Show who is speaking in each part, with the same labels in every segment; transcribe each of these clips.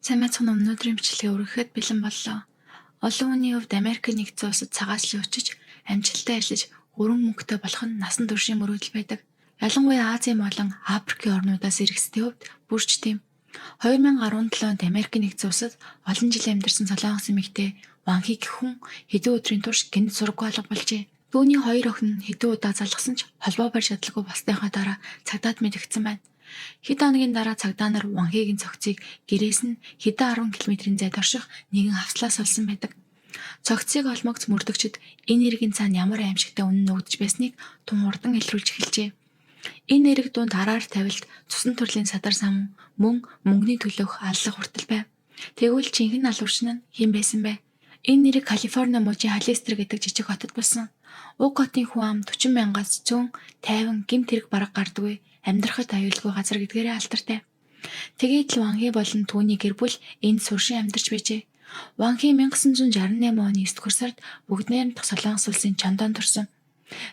Speaker 1: Сайн байцгаана уу? Өнөөдрийн бичлэгээ өргөхөд бэлэн боллоо. Олон хүний хувьд Америк нэгдсэн улсад цагаачлан очиж амжилттай ажиллаж өргөн мөнгөтэй болох нь насан туршийн мөрөөдөл байдаг. Ялангуяа Азийн болон Африкийн орнуудаас иргэсдийн хувьд бүрч тийм. 2017 онд Америк нэгдсэн улсад олон жил амьдарсан солонгос эмэгтэй Ван Хи гэх хүн хэдэн өдрийн турш гэнэт сургуу алга болжээ. Түүний хоёр охин нь хэдэн удаа залгасан ч холбоо барьж чадлагүй болсныхаа дараа цагдаад мэдэгдсэн байна. Хэд хоногийн дараа цагдаа нар Ван Хигийн цогцыг гэрээс нь хэдэн 10 км-ийн зайд орших нэгэн хавцлаас олсон байдаг. Цогцыг олмогц мөрдөгчд энэ хэргийн цаана ямар аимшигтай үнэн нөгдөж байсныг тун хурдан илрүүлж эхэлжээ. Энэ хэрэг дунд араар тавилт, цусан төрлийн садар сан мөн мөнгөний төлөөх аллах хүртэл байв. Тэгвэл жинхэнэ алуурчин нь хэн байсан бэ? Энэ нэрийг Калифорни мужийн Халлистер гэдэг жижиг хотод болсон. Уг хотын хүн ам 40 мянгаас зүүн тайван гэмт хэрэг бараг гардаггүй амьдрахад аюулгүй газар гэдгээрээ алдартай. Тэгээд л Ван Хи болон түүний гэр бүл энд суршин амьдарч байжээ. Ван Хи 1968 оны 9-р сард бүгд найрамдах Солонгос улсын Чондонд төрсөн.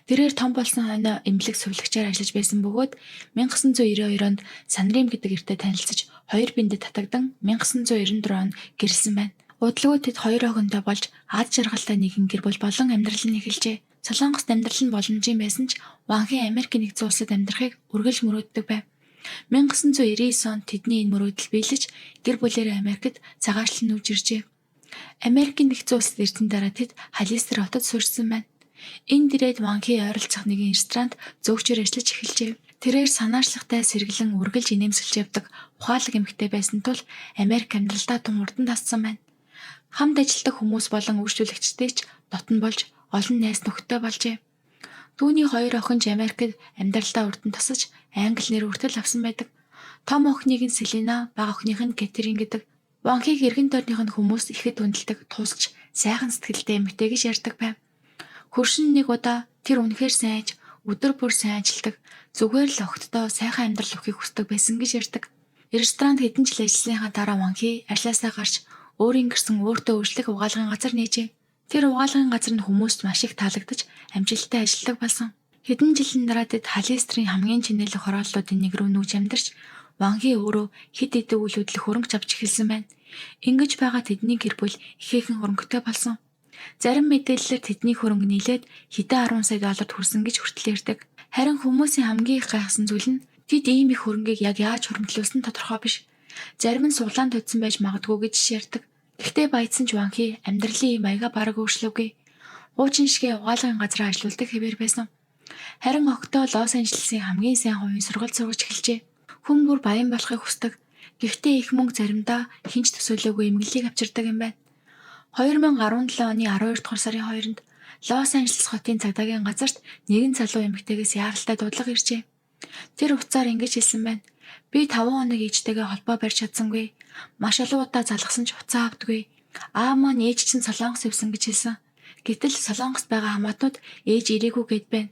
Speaker 1: Тэрээр том болсон хойно эмнэлэг сувлагчаар ажиллаж байсан бөгөөд 1992 онд Санрим гэдэг эртээ танилцж хоёр биндэд татагдан 1994 он гэрэлсэн байна. Удалгүй тэд хоёр охинтой болж аз жаргалтай нэгэн гэр бүл болон амьдрал нь эхэлжээ. Солонгост амьдрал нь боломжийн байсан ч Ван Хи Америк нэгдсэн улсад амьдрахыг үргэлж мөрөөддөг байв. 1999 онд тэдний энэ мөрөөдөл биелэж гэр бүлээрээ Америкт цагаачлан нүүж иржээ. Америк нэгдсэн улсад ирсэн дараа тэд Халлистер хотод суурьсан байна. Энд ирээд Ван Хи ойролцох нэгэн ресторанд зөөгчөөр ажиллаж эхэлжээ. Тэрээр санаачлагтай сэргэлэн үргэлж инээмсэлж явдаг ухаалаг эмэгтэй байсан тул Америк амьдралдаа тун урдан тассан байна. Хамт ажилладаг хүмүүс болон үйлчлүүлэгчтэй ч дотн болж олон найз нөхдөд болжээ. Түүний хоёр охин ч Америкт амьдралдаа урдан тасаж англи нэр хүртэл авсан байдаг. Том охиныг нь Селена, бага охиных нь Кэтрин гэдэг. Ван Хиг эргэн тойрных нь хүмүүс ихэд хүндэлдэг, тусч, сайхан сэтгэлтэй эмэгтэй гэж ярьдаг байв. Хөршин нэг удаа тэр үнэхээр сайн аж, өдөр бүр сайн ажилдаг, зүгээр л огтдоо сайхан амьдрал өгөхийг хүсдэг байсан гэж ярьдаг. Ресторанд хэдэн жил ажилласныхаа дараа Ван Хи ажилласаа гарч өөрийн гэрсэн өөртөө өөрчлөх угаалгын газар нээжээ. Тэр угаалгын газар нь хүмүүст маш их таалагдаж амжилттай ажилладаг болсон. Хэдэн жилийн дараа тэд Халлистерийн хамгийн чинэлэг хорооллуудын нэг рүү нүүж амьдарч Ван Хи өөрөө хэд хэдэн үйл хөдлөх хөрөнгө авч эхэлсэн байна. Ингэж байгаа тэдний гэр бүл ихээхэн хөрөнгөтэй болсон. Зарим мэдээллээр тэдний хөрөнгө нийлээд хэдэн 10 сая долларт хүрсэн гэж хүртэл ярьдаг. Харин хүмүүсийн хамгийн их гайхсан зүйл нь тэд ийм их хөрөнгийг яг яаж хөрөмтлүүлсэн тодорхой биш. Зарим нь суглаан тодсон байж магадгүй гэж ярьдаг. Гэхдээ баяцсан ч Ван Хи амьдралын маяга бараг өөрчлөвгүй. Хуучин шигээ угаалгын газраа ажилуулдаг хэвээр байсан. Харин октоо Лос Анжелесийн хамгийн сайн хувийн сургалт сургаж эхэлжээ. Хүн бүр баян болохыг хүсдэг. Гэхдээ их мөнгө заримдаа хинч төсөөлөөгүй эмгэлийг авчирдаг юм байна. 2017 оны 12 дугаар сарын 2-нд Лос Анжелес хотын цагдаагийн газарт нэгэн залуу эмэгтэйгээс яаралтай дуудлага иржээ. Тэр уцаар ингэж хэлсэн байна. Би 5 хоног ээжтэйгээ холбоо барьж чадсангүй. Маш олон удаа залгасан ч уцаа авдаггүй. Аав маань ээж чинь Солонгос явсан гэж хэлсэн. Гэтэл Солонгост байгаа хамаатнууд ээж ирээгүй гэд байна.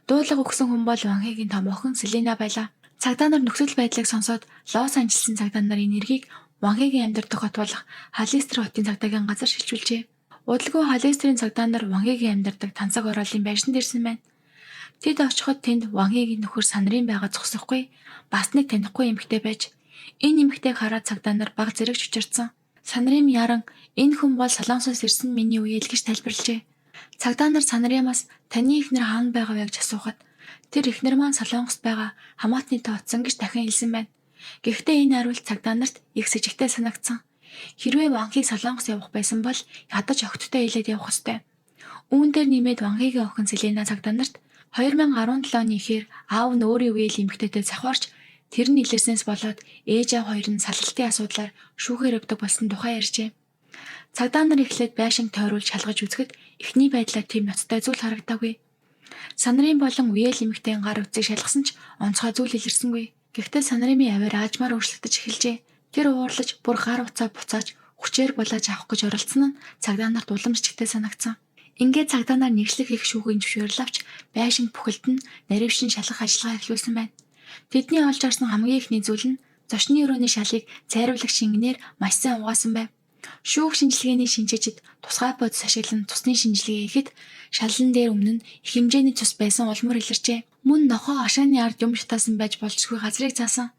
Speaker 1: Дуудлага өгсөн хүн бол Ван Хигийн том охин Селена байлаа. Цагдаа нар нөхцөл байдлыг сонсоод Лос Анжелесийн цагдаа нар энэ эргийг Ван Хигийн амьдардаг хот болох Халлистер хотын цагдаагийн газар шилжүүлжээ. Удалгүй Халлистерийн цагдаа нар Ван Хигийн амьдардаг танцаг ороолын байшинд ирсэн байна. Тэд очиход тэнд Ван Хигийн нөхөр Санрын байгаа зогсохгүй бас нэг танихгүй эмэгтэй байж энэ эмэгтэйг хараад цагдаа нар баг зэрэгч учирсан. Санрын яран энэ хүн бол Солонгосоос ирсэн миний үеэл гэж тайлбарлажээ. Цагдаа нар Санрымаас таны эхнэр хаана байгаа вэ гэж асуухад тэр эхнэр маань Солонгост байгаа хамаатнытай утсан гэж дахин хэлсэн байна. Гэхдээ энэ хариулт цагдаа нарт их с ิจ гтэй санагдсан. Хэрвээ Ван Хиг Солонгос явах байсан бол ядаж огттой хэлээд явах ёстой. Үүн дээр нэмээд Ван Хигийн охин Селена цагдаа нарт 2017 оны эхээр аав нь өөрийн үеэл эмэгтэйтэй завхаарч тэр нь илэрснээс болоод ээж аав хоёр нь салгалтын асуудлаар шүүхээр явдаг болсон тухай ярьжээ. Цагдаа нар эхлээд байшинг тойруулж шалгаж үзэхэд эхний байдлаар тийм ноцтой зүйл харагдаагүй. Санрын болон үеэл эмэгтэйн гар утсыг шалгасан ч онцгой зүйл илэрсэнгүй. Гэхдээ Санрымын аваар аажмаар өөрчлөгдөж эхэлжээ. Тэр уурлаж бүр гар утсаа буцааж хүчээр булааж авах гэж оролцсон нь цагдаа нарт уламжлалтай санагдсан. Ингээд цагдаа нар нэгжлэх их шүүхийн зөвшөөрөл авч байшинг бүхэлд нь нарившин шалгах ажиллагаа эхлүүлсэн байна. Тэдний олж харсан хамгийн ихний зүйл нь зочны өрөөний шалыг цайруулагч инженеэр маш сайн угаасан байв. Шүүх шинжилгээний шинжээчид тусгай бодис ашиглан цусны шинжилгээ хийхэд шалан дээр өмнө нь их хэмжээний цус байсан улмаар илэрчээ. Мөн нохоо хашааны ард юм шатаасан байж болцгүй газрыг заасан.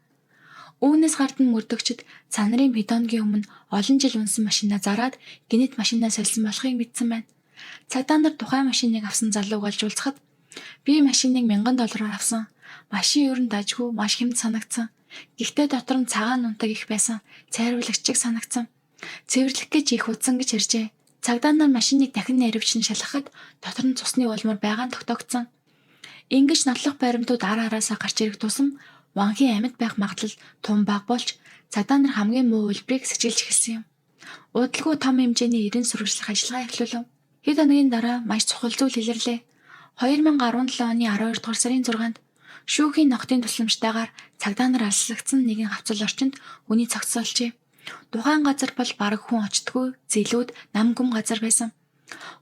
Speaker 1: Үүнээс гардан мөрдөгчд цанарын бидонгийн өмнө олон жил унсан машинаа зараад гинэт машинаа сольсон болохыг мэдсэн байна. Цагдаа нар тухайн машиныг авсан залууг олж уулзахад би машиныг $1000 авсан. Машин ер нь дажгүй маш хэмт санагдсан. Гэхдээ дотор нь цагаан нунтаг их байсан. Цайруулагч чиг санагдсан. Цэвэрлэх гэж их удсан гэж иржээ. Цагдаа нар машиныг дахин наривчлан шалгахад дотор нь цусны улмар байгаа нь тогтоогдсон. Ингэж нотлох баримтууд ар араасаа гарч ирэх тусам Ванхийн амьд байх магадлал тун бага болж цагдаа нар хамгийн муу үйлбэрийг сэжиглэж эхэлсэн юм. Удалгүй том хэмжээний эрен сурвалжлах ажиллагаа эхлүүлв. Хэд хоногийн дараа маш чухал зүйл илэрлээ. 2017 оны 12 дугаар сарын 6-нд шүүхийн нотын тусламжтайгаар цагдаа нар алслагдсан нэгэн хавцал орчинд үний цогцолжээ. Тухайн газар бол бараг хүн очтгүй зэлүүд нам гүм газар байсан.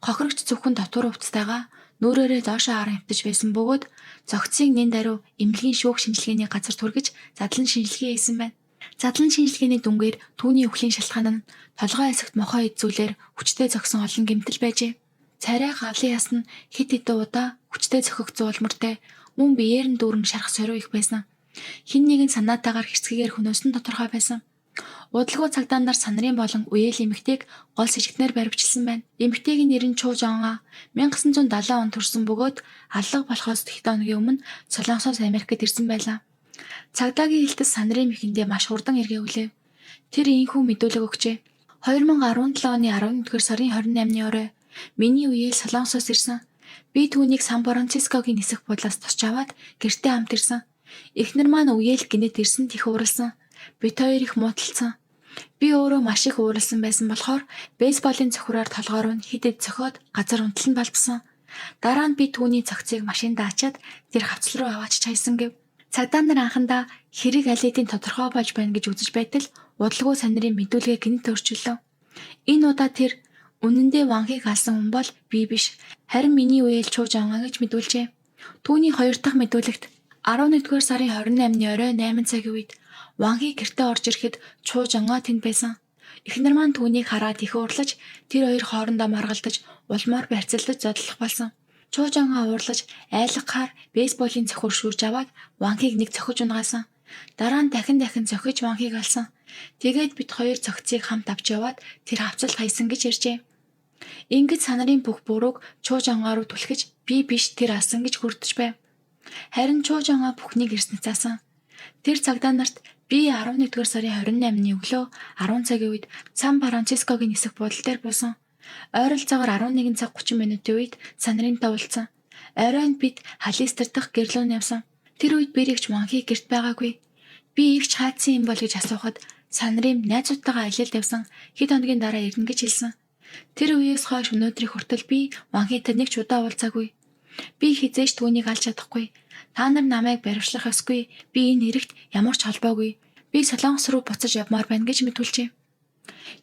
Speaker 1: Хохирогч зөвхөн дотор хувцастайгаа нүрээрээ доошоо харан хөвтөж байсан бөгөөд зогцыг нэн даруй эмнэлгийн шүүх шинжилгээний газар түргэж задлан шинжилгээ хийсэн байна. Задлан шинжилгээний дүнгээр түүний өхлийн шалтгаан нь толгой хэсэгт мохоо эзүүлэр хүчтэй зогсон олон гэмтэл байжээ. Царай гавлын яс нь хэд хэдэн удаа хүчтэй зохигдсон улмартай мөн биеэр нь дүүрэн шарах сориу их байсан. Хин нэгэн санаатаагаар хэрцгийгээр хөнөөсөн тодорхой байсан. Удалгүй цагдаа нар санарын болон үеэл эмэгтэйг гол сэжигтнээр баривчилсан байна. Эмэгтэйгийн нэр нь Чуу Жонга 1970 онд төрсэн бөгөөд алга болохоос хэд хоногийн өмнө Солонгосоос Америкт ирсэн байлаа. Цагдаагийн хэлтэс санарын мэхэндээ маш хурдан эргээвлэв. Тэр ийхүү мэдүүлэг өгчээ. 2017 оны 11-р сарын 28-ны орой миний үеэл Солонгосоос ирсэн. Би түүнийг Сан Францискогийн нисэх буудлаас тосч аваад гэртээ хамт ирсэн. Эхнэр маань үеэл гинэт ирсэн их ууралсан. Бид хоёр их муудалцсан. Би өөрөө маш их ууралсан байсан болохоор бейсболын цохроор толгоор нь хэд хэд цохиод газар унтал нь балбсан. Дараа нь би түүний цогцыг машинд даачаад тэр хавцал руу аваач чайсан гэв. Цагдаа нар анхандаа хэрэг алидийн тодорхой болж байна гэж үзэж байтал удалгүй санарын мэдүүлгээ гинэт өөрчилөв. Энэ удаа тэр үнэндээ Ванхийг алсан хүн бол би биш. Харин миний үеэл Чуу Жонга гэж мэдүүлжээ. Түүний хоёр дахь мэдүүлэгт 11-р сарын 28-ны орой 8 цагийн үед Ванхи гэртээ орж ирэхэд Чуу Жонга тэнд байсан. Эхнэр маань түүнийг хараад их уурлаж тэр хоёр хоорондоо маргалдаж улмаар барьцалдаж зодлох болсон. Чуу Жонга уурлаж айлгахаар бейсболын цохиур шүүрж аваад Ванхийг нэг цохиж унгаасан. Дараа нь дахин цохиж Ванхийг алсан. Тэгээд бид хоёр цогцыг хамт авч яваад тэр хавцалд хайсан гэж иржээ. Ингэж санарын бүх бурууг Чуу Жонга руу түлхэж би биш тэр алсан гэж хүрдэж байв. Харин Чуу Жонга бүхнийг эрснэ заасан. Тэр цагдаа нарт би 11-р сарын 28-ны өглөө 10 цагийн үед Сан Францискогийн нисэх буудлын дээр буусан. Ойролцоогоор 11 цаг 30 минутын үед санарынтай уулзсан. Оройн бид Халистер дахь гэрлүүн явсан. Тэр үед бэрэгч Ванхи гэрт байгаагүй. Би ивч хаацсан юм бол гэж асуухад санарын найзуудтайгаа аялалд явсан. Хэд хоногийн дараа ирнэ гэж хэлсэн. Тэр үеэс хойш өнөөдрийн хүртэл би Ванхитай нэг ч удаа уулзаагүй. Би хизээш түүнийг алж чадахгүй. Та нар намайг баривчлах ёсгүй. Би энэ хэрэгт ямар ч холбоогүй. Би Солонгос руу буцаж явмаар байна гэж мэдүүлжээ.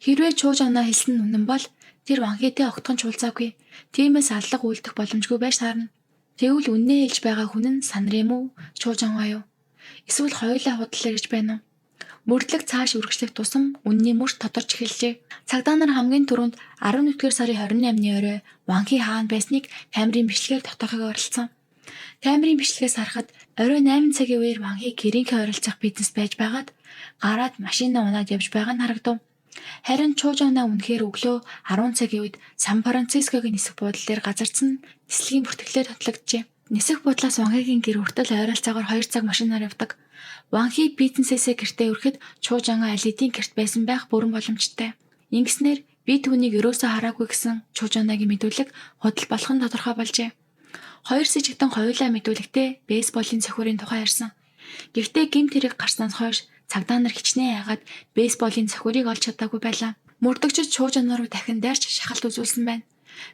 Speaker 1: Хэрвээ Чуу Жонга хэлсэн нь үнэн бол тэр Ванхитэй огтхон уулзаагүй. Тиймээс аллах үлдэх боломжгүй байж таарна. Тэгвэл үннээ хэлж байгаа хүн нь санарын муу Чуу Жонга юу? Эсвэл хоёулаа худлаа гэж байна уу? Мөрдлөг цааш үргэлжлэх тусам үнний мөрч тодорч эхэлжээ. Цагдаа нар хамгийн түрүүнд 11-р сарын 28-ны орой Ванхи хаана байсныг камерын бичлэгээр тогтоохыг оролцсон. Камерын бичлэгээс харахад орой 8 цагийн үеэр Ванхи гэрийнхээ ойролцоох бизнес байж байгаад гараад машинаа унаад явж байгаа нь харагдав. Харин Чуу Жонга үнэхээр өглөө 10 цагийн үед Сан Францискогийн нисэх буудлын дээр газардсан нислэгийн бүртгэлээр тотлогджээ. Нисэх буудлаас Ванхигийн гэр хүртэл ойролцоогоор 2 цаг машинаар явдаг. Ванхи бизнесээсээ гэртээ ирэхэд Чуу Жонга алидийн гэрт байсан байх бүрэн боломжтой. Ингэснээр би түүнийг өрөөсөө хараагүй гэсэн Чуу Жонгагийн мэдүүлэг худал болох нь тодорхой болжээ. Хоёр сэжигтэн хоёулаа мэдүүлэгтээ бейсболын цохиурын тухай ярьсан. Гэхдээ гэмт хэрэг гарснаас хойш цагдаа нар хичнээн яагаад бейсболын цохиурыг олж чадаагүй байлаа. Мөрдөгчд Чуу Жонга руу дахин дайрч шахалт үзүүлсэн байна.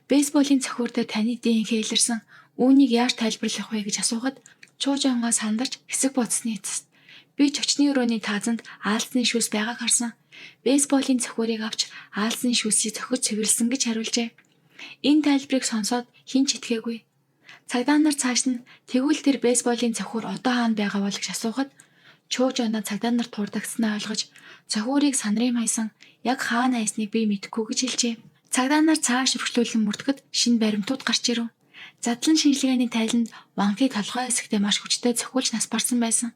Speaker 1: Бейсболын цохиур дээр таны ДНХ илэрсэн. Үүнийг яаж тайлбарлах вэ гэж асуухад Чуу Жонга сандарч хэсэг бодсны эцэст би ч өчний өрөөний таазанд аалзны шүүс байгааг харсан. Бейсболын цохиурыг авч аалзны шүүсийг цохиж цэвэрлсэн гэж хариулжээ. Энэ тайлбарыг сонсоод хэн ч итгээгүй. Цагдаа нар цааш нь тэгвэл тэр бейсболын цохиур одоо хаана байгаа бол гэж асуухад Чуу Жонга цагдаа нар турдагснаа ойлгож цохиурыг санарын хайсан яг хаана хайсныг би мэдэхгүй гэж хэлжээ. Цагдаа нар цааш өргөжлүүлэн мөрдөхөд шинэ баримтууд гарч ирэв. Задлан шинжилгээний тайланд Ванхи толгой хэсэгтээ маш хүчтэй цохиулж нас барсан байсан.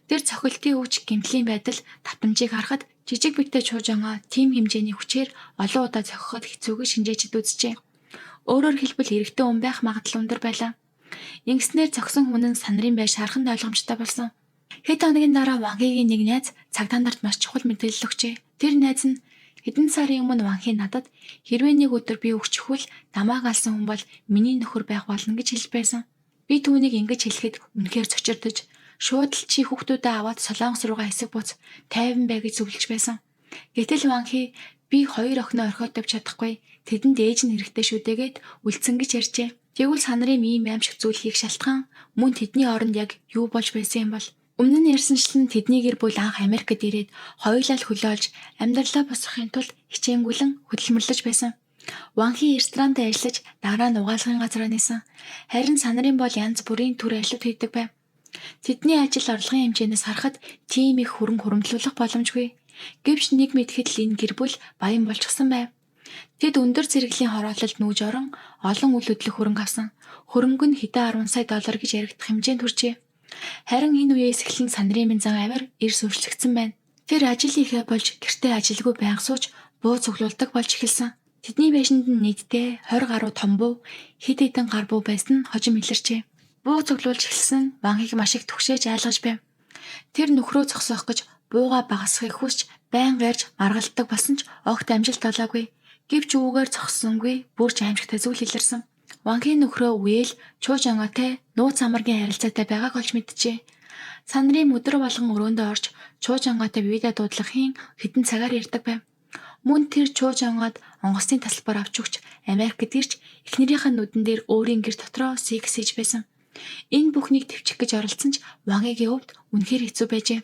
Speaker 1: Тэр цохилтын өвч гэмтлийн байдал татамжийг харахад жижиг битээ чуужаага тим хэмжээний хүчээр олон удаа зохиход хэцүүгээ шинжээчд үзжээ. Өөрөөр хэлбэл эрэгтэй хүн байх магадлал өндөр байлаа. Ингэснээр зогсон хүн нь санарын байж хараханд ойлгомжтой болсон. Хэд хоногийн дараа Ванхигийн нэг найз цагдаа нарт маш чухал мэдээлэл өгчээ. Тэр найз нь хэдэн сарын өмнө Ванхи надад хэрвээ нэг өдөр би өгчихвөл намайг алсан хүн бол миний нөхөр байх болно гэж хэлж байсан. Би түүнийг ингэж хэлэхэд үнэхээр цочирдож шууд л чи хүүхдүүдээ аваад Солонгос руугаа хэсэг буц 50 бай гэж зөвлөж байсан. Гэтэл Ванхи би 2 охиноо орхиод тавьж чадахгүй тэдэнд ээж нь хэрэгтэй шүү дээгээд үлдсэн гэж ярьжээ. Тэгвэл санарын ийм аимшиг зүйл хийх шалтгаан мөн тэдний оронд яг юу болж байсан юм бол өмнө нь ярьсанчлан тэдний гэр бүл анх Америкт ирээд хоёулаа л хөлөөлж амьдралаа босгохын тулд хичээнгүлэн хөдөлмөрлөж байсан. Ванхи ресторанд ажиллаж дараа нь угаалгын газраа нисэн. Харин санарын бол янз бүрийн төр ажлууд хийдэг байв. Тэдний ажил орлогын хэмжээнээс харахад тийм их хөрөнгө хуримтлуулах боломжгүй. Гэвч нэг мэдхэд л энэ гэр бүл баян болчихсон байв. Тэд өндөр зэрэглэлийн хороололд нүүж орон олон үйл хөдлөх хөрөнгө авсан. Хөрөнгө нь хэдэн 10 сая доллар гэж яригдах хэмжээнд хүрчээ. Харин энэ үеэс эхлэн санарын бензин аваар эрс өөрчлөгдсөн байна. Тэр ажил хийхээ болж гэртээ ажилгүй байнга сууж буу цуглуулдаг болж эхэлсэн. Тэдний байшинд нь нийтдээ 20 гаруй том буу, хэд хэдэн гар буу байсан нь хожим илэрчээ. Буу цуглуулж эхэлсэн Ванхиг маш их түгшээж айлгаж байв. Тэр нөхрөө зогсоох гэж бууга багасхыг хүсч байнга ярьж маргалддаг болсон ч огт амжилт олоогүй. Гэвч үүгээр зогссонгүй бүр ч аимшигтай зүйл илэрсэн. Ванхи нөхрөө үеэл чууж онготой нууц амаргийн харилцаатай байгааг олж мэджээ. Санарын өдөр болгон өрөөндөө орж чууж онготой видео дуудлагын хэдэн цагаар ярьдаг байв. Мөн тэр чууж онгод онгоцны тасалбар авч өгч Америкт ирж эхнэрийнх нь нүдэн дээр өөрийн гэр дотроо секс хийж байсан. Энэ бүхнийг төвчих гэж оролцсон ч Ванхигийн хувьд үнэхээр хэцүү байжээ.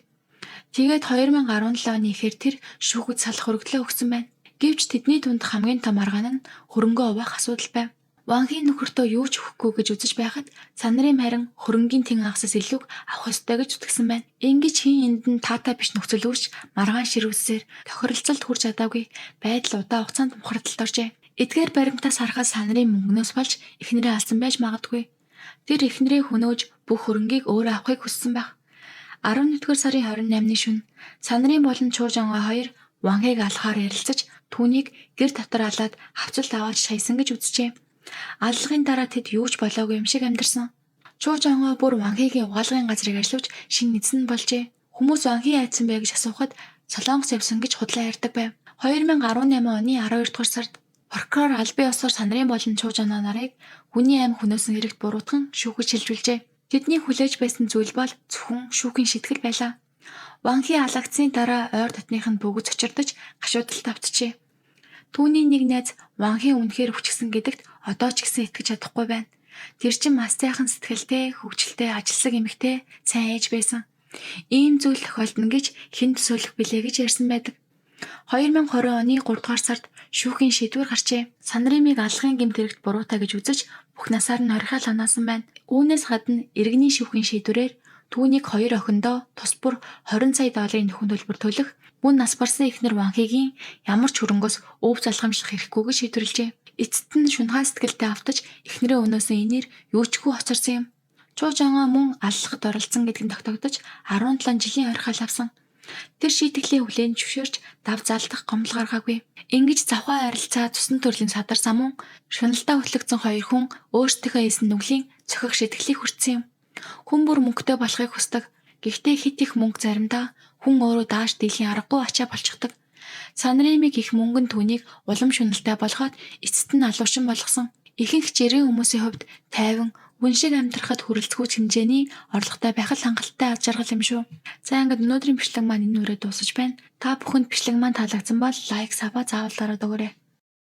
Speaker 1: Тэгээд 2017 оны ихэр тэр шүүхэд салах өргөдлөө өгсөн байна. Гэвч тэдний дунд хамгийн том арга нь хөрөнгөө хуваах асуудал байв. Ванхи нөхөртөө юу ч өгөхгүй гэж үзэж байхад санарын харин хөрөнгийн тэн агсаас илүүг авах ёстой гэж зүтгэсэн байна. Ингэж хин энд нь таатай биш нөхцөл үүсч маргаан ширүүсээр тохиролцолд хүрч чадаагүй байдал удаан хугацаанд мухардалд оржээ. Эдгээр баримтаас харахад санарын мөнгнөөс болж эхнэрээ алсан байж магадгүй. Тэр эхнэрээ хөнөөж бүх хөрөнгийг өөрөө авахыг хүссэн байх. 11-р сарын 28-ны шөнө санарын болон чуужанга хоёр Ванхиг алхахаар ярилцаж түүнийг гэр дотор алаад хавцалд аваад шаясан гэж үзжээ. Аллагын дараа тэд юу ч болоогүй юм шиг амьдарсан. Чуужанга бүр Ванхигийн угаалгын газрыг ажиллаж шинэ эзэн болжээ. Хүмүүс Ванхи айдсан бэ гэж асуухад Солонгос явсан гэж худлаа ярьдаг байв. 2018 оны 12-р сард прокурор албан ёсоор санарын болон чуужанга нарыг хүний амь хөнөөсөн хэрэгт буруутган шүүхэж шилжүүлжээ. Тэдний хүлээж байсан зүйл бол зөвхөн шүүхийн шийтгэл байлаа. Ванхи алагдсны дараа ойр дотных нь бүгд цочирдож гашуудалд автжээ. Түүний нэг найз Ванхи үнэхээр хүчгсэн гэдэгт одоо ч гэсэн итгэж чадахгүй байна. Тэр чинь маш сайхан сэтгэлтэй, хөвгчлөлтэй, ажилсаг эмэгтэй, сайн ээж байсан. Ийм зүйл тохиолдно гэж хэн төсөөлөх билээ гэж ярьсан байдаг. 2020 оны 3 дугаар сард шүүхийн шийдвэр гарчээ. Санаримыг алгын гэмт хэрэгт буруутаа гэж үзэж бүх насаар нь хорихол оноосон байна. Үүнээс гадна иргэний шүүхийн шийдвэрээр түүнийг 2 охиндоо тус бүр 20 сая долларын нөхөн төлбөр төлөх, мөн нас барсан эхнэр Ванхигийн ямар ч хөрөнгөөс өв залгамжлах хэрэггүй гэж шийдвэрлэжээ. Эцэст нь шунхаа сэтгэлтэй автаж эхнэрээ өнөөсөн инээр юучгүй хоцорсон юм. Чуужанга мөн аллахад оролцсон гэдэг нь тогтогдож 17 жилийн хорихол авсан. Тэр шийтгэлээ хүлээн зөвшөөрч дав залдах гомдол гаргаагүй. Ингэж завхаа арилцаа цусны төрлийн садарсан мөн шуналдаа хөтлөгдсөн хоёр хүн өөрсдийнхөө эзэн нүглийн цохих шитгэлийг хүртсэн юм. Хүн бүр мөнгөтэй болохыг хүсдэг. Гэхдээ хит их мөнгө заримдаа хүн өөрөө дааш дийлхийн аргагүй ачаа болчихдог. Санаримыг их мөнгөн түүнийг улам шуналтай болгоод эцэст нь алуушин болгосон. Ихэнх жирийн хүмүүсийн хувьд тайван үн шиг амьдрахад хүрэлцгүүц хэмжээний орлоготой байх л хангалттай аз жаргал юм шүү. За ингээд өнөөдрийн бичлэг маань энэ үрээ дуусаж байна. Та бүхэнд бичлэг маань таалагдсан бол лайк, сабаа заавал дараад өгөөрэй.